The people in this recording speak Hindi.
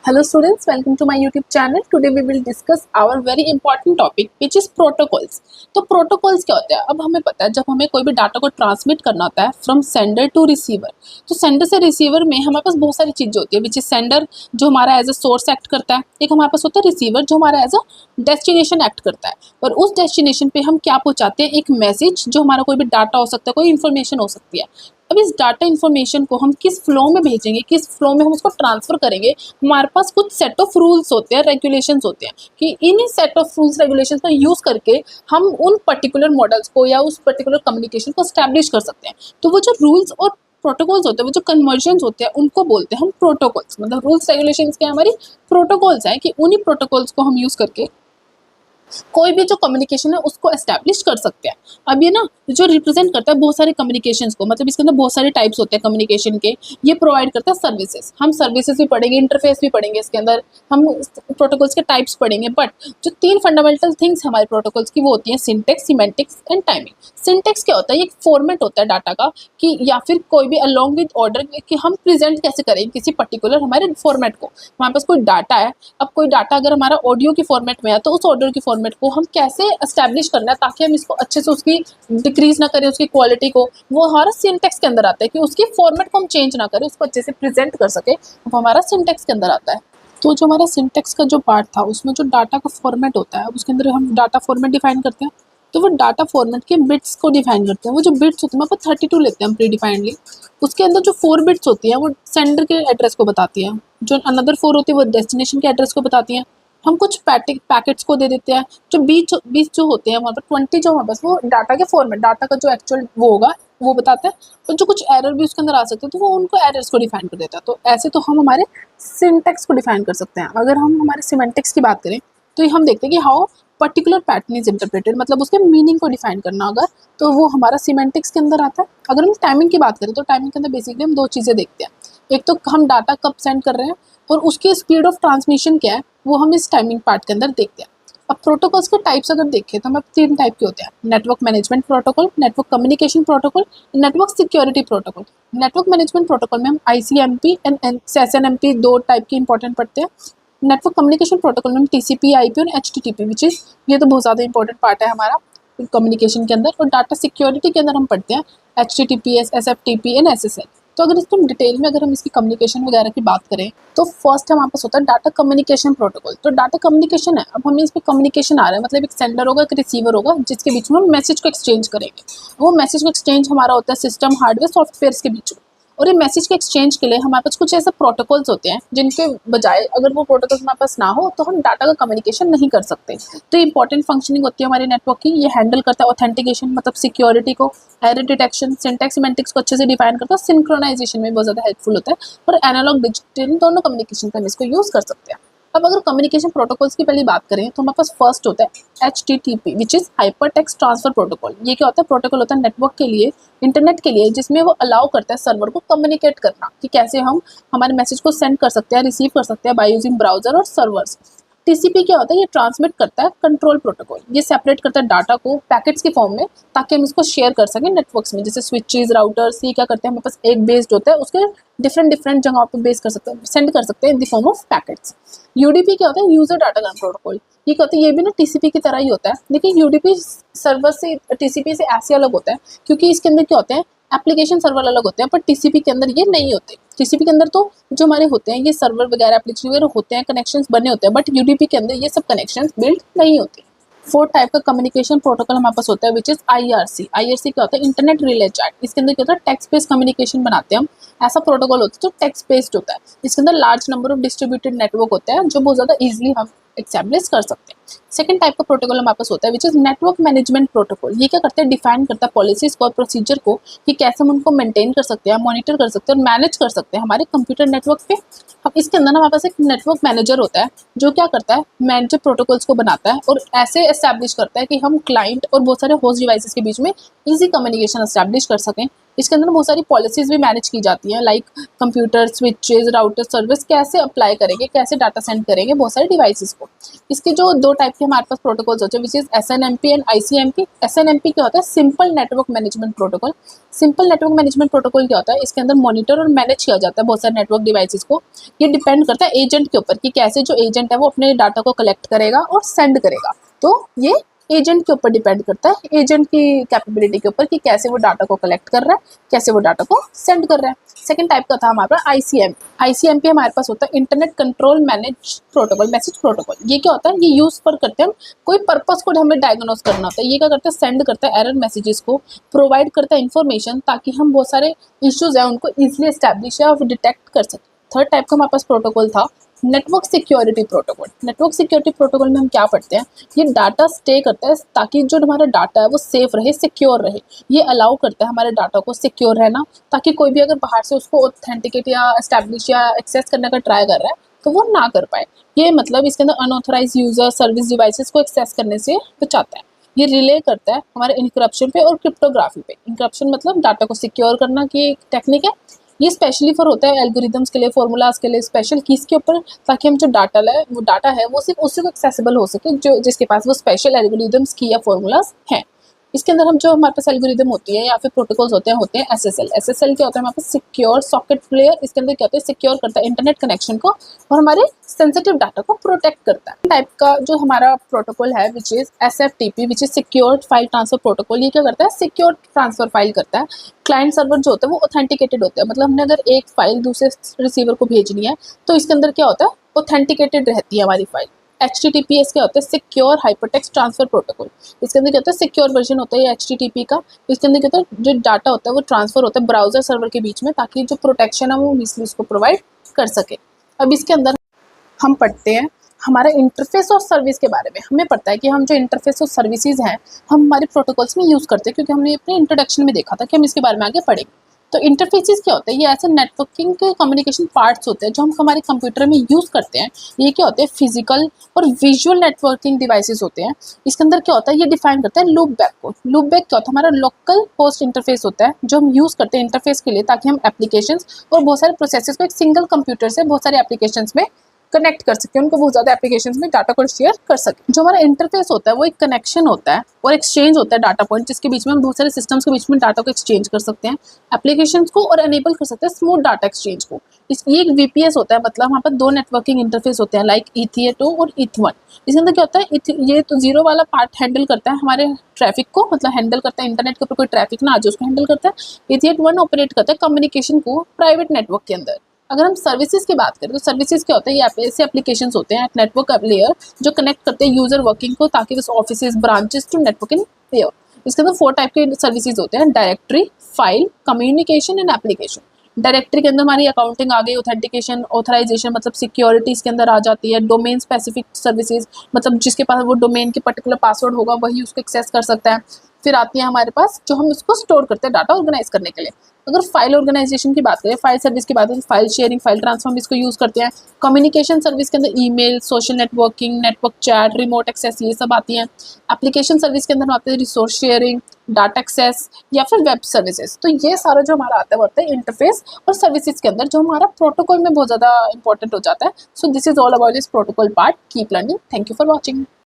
Hello students, welcome to my YouTube channel. Today we will discuss our very important topic which is protocols. तो protocols क्या होते हैं? अब हमें पता है जब हमें कोई भी डाटा को ट्रांसमिट करना होता है फ्रॉम सेंडर टू रिसीवर, तो सेंडर से रिसीवर में हमारे पास बहुत सारी चीज़ें होती है विच इज सेंडर जो हमारा एज अ सोर्स एक्ट करता है, एक हमारे पास होता है रिसीवर जो हमारा एज अ डेस्टिनेशन एक्ट करता है। और उस डेस्टिनेशन पे हम क्या पहुँचाते हैं, एक मैसेज जो हमारा कोई भी डाटा हो सकता है, कोई इन्फॉर्मेशन हो सकती है। अब इस डाटा इन्फॉर्मेशन को हम किस फ्लो में भेजेंगे, किस फ्लो में हम उसको ट्रांसफ़र करेंगे, हमारे पास कुछ सेट ऑफ रूल्स होते हैं, रेगुलेशंस होते हैं कि इन्हीं सेट ऑफ रूल्स रेगुलेशंस का यूज़ करके हम उन पर्टिकुलर मॉडल्स को या उस पर्टिकुलर कम्युनिकेशन को स्टैब्लिश कर सकते हैं। तो वो जो रूल्स और प्रोटोकॉल्स होते हैं, वो जो कन्वर्जन्स होते हैं, उनको बोलते हैं हम प्रोटोकॉल्स। मतलब रूल्स रेगुलेशंस के हमारी प्रोटोकॉल्स हैं कि उन्हीं प्रोटोकॉल्स को हम यूज़ करके कोई भी जो कम्युनिकेशन है उसको एस्टैब्लिश कर सकते हैं। अब ये ना जो रिप्रेजेंट करता है बहुत सारे कम्युनिकेशंस को, मतलब इसके अंदर बहुत सारे टाइप्स होते हैं कम्युनिकेशन के। ये प्रोवाइड करता है सर्विसेज, हम सर्विसेज भी पढ़ेंगे, इंटरफेस भी पढ़ेंगे, इसके अंदर हम प्रोटोकॉल्स के टाइप्स पढ़ेंगे। बट जो तीन फंडामेंटल थिंग्स हमारे प्रोटोकॉल्स की वो होती हैं syntax, semantics and timing. Syntax क्या होता है, ये एक फॉर्मेट होता है डाटा का कि या फिर कोई भी अलॉन्ग विद ऑर्डर कि हम प्रेजेंट कैसे करें किसी पर्टिकुलर हमारे फॉर्मेट को। हमारे पास कोई डाटा है, अब कोई डाटा अगर हमारा ऑडियो की फॉर्मेट में है तो उस ऑडियो की फॉर्मेट को हम कैसे एस्टैब्लिश करना है ताकि हम इसको अच्छे से उसकी डिक्रीज ना करें, उसकी क्वालिटी को, वो हमारा सिंटेक्स के अंदर आता है कि उसकी फॉर्मेट को हम चेंज ना करें, उसको अच्छे से प्रेजेंट कर सके, वो हमारा सिंटेक्स के अंदर आता है। तो जो हमारा सिंटेक्स का जो पार्ट था उसमें जो डाटा का फॉर्मेट होता है उसके अंदर हम डाटा फॉर्मेट डिफाइन करते हैं। तो वो डाटा फॉर्मेट के बिट्स को डिफाइन करते हैं। वो जो बिट्स होते हैं वहाँ पर 32 लेते हैं हम प्री डिफाइंडली। उसके अंदर जो 4 बिट्स होती हैं वो सेंडर के एड्रेस को बताती है, जो अनदर 4 होती है वो डेस्टिनेशन के एड्रेस को बताती हैं। हम कुछ पैकेट्स को दे देते हैं। जो 20 जो होते हैं वहाँ पर 20 जो हमारे पास वो डाटा के फॉर्मेट, डाटा का जो एक्चुअल वो होगा वो बताता है। और जो कुछ एरर भी उसके अंदर आ सकते हैं तो वो उनको एरर्स को डिफाइन कर देता है। तो ऐसे तो हम हमारे सिंटेक्स को डिफाइन कर सकते हैं। अगर हम हमारे सिमेंटिक्स की बात करें तो हम देखते हैं कि how particular pattern is interpreted, मतलब उसके मीनिंग को डिफाइन करना अगर, तो वो हमारा सिमेंटिक्स के अंदर आता है। अगर हम टाइमिंग की बात करें तो टाइमिंग के अंदर बेसिकली हम 2 चीज़ें देखते हैं। एक तो हम डाटा कब सेंड कर रहे हैं और उसकी स्पीड ऑफ ट्रांसमिशन क्या है, वो हम इस टाइमिंग पार्ट के अंदर देखते हैं। अब प्रोटोकॉल्स के टाइप्स अगर देखें तो हमें 3 टाइप के होते हैं, network management protocol, network communication protocol, network security protocol. Network management protocol में हम ICMP एंड SNMP 2 टाइप के इंपॉर्टेंट पढ़ते हैं। नेटवर्क कम्युनिकेशन प्रोटोकॉल में हम TCP, IP और HTTP विच इज़ ये तो बहुत ज़्यादा इंपॉर्टेंट पार्ट है हमारा कम्युनिकेशन के अंदर। और डाटा सिक्योरिटी के अंदर हम पढ़ते हैं HTTPS, SFTP एंड SSL। तो अगर इसको डिटेल में अगर हम इसकी कम्युनिकेशन वगैरह की बात करें तो फर्स्ट हमारे पास होता है डाटा कम्युनिकेशन प्रोटोकॉल। तो डाटा कम्युनिकेशन है, अब हमें इस पर कम्युनिकेशन आ रहा है, मतलब एक सेंडर होगा, एक रिसीवर होगा जिसके बीच में हम मैसेज को एक्सचेंज करेंगे। वो मैसेज को एक्सचेंज हमारा होता है सिस्टम, हार्डवेयर, सॉफ्टवेयर के बीच में। और ये मैसेज के एक्सचेंज के लिए हमारे पास कुछ ऐसे प्रोटोकॉल्स होते हैं जिनके बजाय अगर वो प्रोटोकॉल्स हमारे पास ना हो तो हम डाटा का कम्युनिकेशन नहीं कर सकते। तो इंपॉर्टेंट फंक्शनिंग होती है हमारे नेटवर्क की। ये हैंडल करता है ऑथेंटिकेशन, मतलब सिक्योरिटी को, एरर डिटेक्शन, सिंटैक्स सिमेंटिक्स को अच्छे से डिफाइन करता है, सिंक्रोनाइजेशन में बहुत ज़्यादा हेल्पफुल होता है। और एनालॉग डिजिटल दोनों कम्युनिकेशन का हम इसको यूज़ कर सकते हैं। अब अगर कम्युनिकेशन प्रोटोकॉल्स की पहली बात करें तो हमारे पास फर्स्ट होता है HTTP which is hyper text transfer protocol. ये क्या होता है, प्रोटोकॉल होता है नेटवर्क के लिए, इंटरनेट के लिए, जिसमें वो अलाउ करता है सर्वर को कम्युनिकेट करना कि कैसे हम हमारे मैसेज को सेंड कर सकते हैं, रिसीव कर सकते हैं बाय यूजिंग ब्राउजर और सर्वर्स। TCP क्या होता है, ये ट्रांसमिट करता है कंट्रोल प्रोटोकॉल। ये सेपरेट करता है डाटा को पैकेट्स के फॉर्म में ताकि हम इसको शेयर कर सकें नेटवर्क्स में, जैसे स्विचेस, राउटर्स। ये क्या करते हैं, हमारे पास एक बेस्ड होता है, उसके डिफरेंट जगहों पे बेस कर सकते हैं, सेंड कर सकते हैं in the form of packets. UDP क्या होता है, यूजर डाटा ट्रांसफर प्रोटोकॉल। ये क्या होता है, ये भी ना TCP की तरह ही होता है, लेकिन UDP सर्वर से TCP से ऐसे अलग होता है क्योंकि इसके अंदर क्या होते हैं, एप्लीकेशन सर्वर अलग होते हैं, पर TCP के अंदर ये नहीं होते। TCP के अंदर तो जो हमारे होते हैं ये सर्वर वगैरह, एप्लीकेशन वगैरह होते हैं, कनेक्शंस बने होते हैं, बट UDP के अंदर ये सब कनेक्शंस बिल्ड नहीं होते। 4 टाइप का कम्युनिकेशन प्रोटोकॉल हमारे पास होता है विच इज IRC। IRC क्या होता है, इंटरनेट रिले चैट। इसके अंदर क्या होता है, टेक्स्ट बेस्ड कम्युनिकेशन बनाते हैं हम। ऐसा प्रोटोकॉल होता है जो टेक्स्ट बेस्ड होता है। इसके अंदर large number of distributed network होता है जो बहुत ज़्यादा ईजिली हम एस्टैब्लिश कर सकते हैं। सेकंड टाइप का प्रोटोकॉल हमारे पास होता है which is network management protocol. ये क्या करता है, डिफाइन करता है पॉलिसीज को और प्रोसीजर को कि कैसे हम उनको मेंटेन कर सकते हैं, मॉनिटर कर सकते हैं और मैनेज कर सकते हैं हमारे कंप्यूटर नेटवर्क पे। अब इसके अंदर ना हमारे पास एक नेटवर्क मैनेजर होता है जो क्या करता है, मैनेजर प्रोटोकॉल्स को बनाता है और ऐसे एस्टैब्लिश करता है कि हम क्लाइंट और बहुत सारे होस्ट डिवाइसेस के बीच में ईजी कम्युनिकेशन एस्टैब्लिश कर सकें। इसके अंदर बहुत सारी पॉलिसीज भी मैनेज की जाती हैं, like computer, switches, router, service कैसे अप्लाई करेंगे, कैसे डाटा सेंड करेंगे बहुत सारे डिवाइसेस को। इसके जो दो टाइप के हमारे पास प्रोटोकॉल्स होते हैं, which is SNMP and ICMP। SNMP क्या होता है? Simple network management protocol. Simple network management protocol क्या होता है? इसके अंदर मॉनिटर और मैनेज किया जाता है बहुत सारे नेटवर्क डिवाइसेस को। ये डिपेंड करता है एजेंट के ऊपर कि कैसे जो एजेंट है वो अपने डाटा को कलेक्ट करेगा और सेंड करेगा। तो ये एजेंट के ऊपर डिपेंड करता है, एजेंट की कैपेबिलिटी के ऊपर कि कैसे वो डाटा को कलेक्ट कर रहा है, कैसे वो डाटा को सेंड कर रहा है। सेकंड टाइप का था हमारा ICMP हमारे पास होता है internet control manage protocol, message protocol. ये क्या होता है? ये यूज पर करते हैं कोई पर्पस को हमें डायग्नोस करना होता है। ये क्या करता है? सेंड करता है एरर मैसेजेस को, प्रोवाइड करता है इन्फॉर्मेशन ताकि हम बहुत सारे इश्यूज है उनको ईजिली एस्टैब्लिश या डिटेक्ट कर सकें। थर्ड टाइप का हमारे पास प्रोटोकॉल था network security protocol. Network security protocol में हम क्या पढ़ते हैं? ये डाटा स्टे करता है ताकि जो हमारा डाटा है वो सेफ रहे, सिक्योर रहे। ये अलाउ करता है हमारे डाटा को सिक्योर रहना, ताकि कोई भी अगर बाहर से उसको ऑथेंटिकेट या एस्टैब्लिश या एक्सेस करने का ट्राई कर रहा है तो वो ना कर पाए। ये मतलब इसके अंदर अनऑथराइज यूजर सर्विस डिवाइसेस को एक्सेस करने से बचाता है। ये रिले करता है हमारे इनक्रप्शन पे और क्रिप्टोग्राफी पे। इनक्रप्शन मतलब डाटा को सिक्योर करना की एक टेक्निक है। ये स्पेशली फॉर होता है एल्गोरिदम्स के लिए, फॉर्मूलाज के लिए, स्पेशल कीज के ऊपर, ताकि हम जो डाटा है वो सिर्फ उसी को एक्सेसिबल हो सके जो जिसके पास वो स्पेशल एल्गोरिदम्स की या फॉर्मूलाज हैं। इसके अंदर हम जो हमारे पास एल्गोरिदम होती है या फिर प्रोटोकॉल्स होते हैं SSL क्या होता है? हमारे पास सिक्योर सॉकेट लेयर। इसके अंदर क्या होता है? सिक्योर करता है इंटरनेट कनेक्शन को और हमारे सेंसिटिव डाटा को प्रोटेक्ट करता है। टाइप का जो हमारा प्रोटोकॉल है which is SFTP which is secure file transfer protocol. ये क्या करता है? सिक्योर ट्रांसफर फाइल करता है। क्लाइंट सर्वर जो होता है वो ऑथेंटिकेटेड होता है, मतलब हमने अगर एक फाइल दूसरे रिसीवर को भेजनी है तो इसके अंदर क्या होता है? ऑथेंटिकेटेड रहती है हमारी फाइल। HTTPS क्या होता है? Secure hypertext transfer protocol. इसके अंदर क्या होता है? सिक्योर वर्जन होता है ये HTTP का। इसके अंदर क्या होता है? जो डाटा होता है वो ट्रांसफर होता है ब्राउजर सर्वर के बीच में, ताकि जो प्रोटेक्शन है वो ईजिली उसको प्रोवाइड कर सके। अब इसके अंदर हम पढ़ते हैं हमारा इंटरफेस और सर्विस के बारे में। हमें पता है कि हम जो इंटरफेस और सर्विसेज हैं हम हमारे प्रोटोकॉल्स में यूज़ करते हैं, क्योंकि हमने अपने इंट्रोडक्शन में देखा था कि हम इसके बारे में आगे पढ़ेंगे। तो इंटरफेसेस क्या होता है? ये ऐसे नेटवर्किंग के कम्युनिकेशन पार्ट्स होते हैं जो हम हमारे कंप्यूटर में यूज़ करते हैं। ये क्या होते हैं? फिजिकल और विजुअल नेटवर्किंग डिवाइसेस होते हैं। इसके अंदर क्या होता है? ये डिफाइन करता है लूप बैक को। लूप बैक क्या होता है? हमारा लोकल होस्ट इंटरफेस होता है जो हम यूज़ करते हैं इंटरफेस के लिए, ताकि हम एप्लीकेशंस और बहुत सारे प्रोसेसेस को एक सिंगल कंप्यूटर से बहुत सारे एप्लीकेशंस में कनेक्ट कर सके, उनको बहुत ज़्यादा एप्लीकेशंस में डाटा को शेयर कर सके। जो हमारा इंटरफेस होता है वो एक कनेक्शन होता है और एक्सचेंज होता है डाटा पॉइंट, जिसके बीच में हम बहुत सारे सिस्टम्स के बीच में डाटा को एक्सचेंज कर सकते हैं, एप्लीकेशंस को, और एनेबल कर सकते हैं स्मूथ डाटा एक्सचेंज को। ये एक VPS होता है, मतलब वहाँ पर दो नेटवर्किंग इंटरफेस होते हैं लाइक ETH2 और ETH1। इसके अंदर क्या होता है? ये तो जीरो वाला पार्ट हैंडल करता है हमारे ट्रैफिक को, मतलब हैंडल करता है इंटरनेट के ऊपर कोई ट्रैफिक ना आ जाए उसको हैंडल करता है। ETH1 ऑपरेट करता है कम्युनिकेशन को प्राइवेट नेटवर्क के अंदर। अगर हम सर्विसेज की बात करें तो सर्विसेज क्या होता है? ये ऐसे एप्लीकेशंस होते हैं नेटवर्क लेयर जो कनेक्ट करते हैं यूजर वर्किंग को, ताकि उस office branches to networking layer. इसके अंदर 4 टाइप के सर्विसेज होते हैं: directory, file, communication and application. Directory के अंदर हमारी अकाउंटिंग आ गई, ऑथेंटिकेशन, ऑथराइजेशन मतलब सिक्योरिटी इसके अंदर आ जाती है। डोमेन स्पेसिफिक सर्विसेज मतलब जिसके पास वो डोमेन के पर्टिकुलर पासवर्ड होगा वही उसको एक्सेस कर सकता है। फिर आती है हमारे पास जो हम उसको स्टोर करते हैं डाटा ऑर्गेनाइज करने के लिए। अगर फाइल ऑर्गेनाइजेशन की बात करें, फाइल सर्विस की बात करें, फाइल शेयरिंग, फाइल ट्रांसफर इसको यूज़ करते हैं। कम्युनिकेशन सर्विस के अंदर email, social networking, network chat, remote access ये सब आती हैं। एप्लीकेशन सर्विस के अंदर हम आते हैं रिसोर्स शेयरिंग, डाटा एक्सेस या फिर वेब सर्विसेज। तो ये सारा जो हमारा आता है वो आता है इंटरफेस और सर्विसेज के अंदर, जो हमारा प्रोटोकॉल में बहुत ज़्यादा इंपॉर्टेंट हो जाता है। So this is all about this protocol part. Keep learning. Thank you for watching.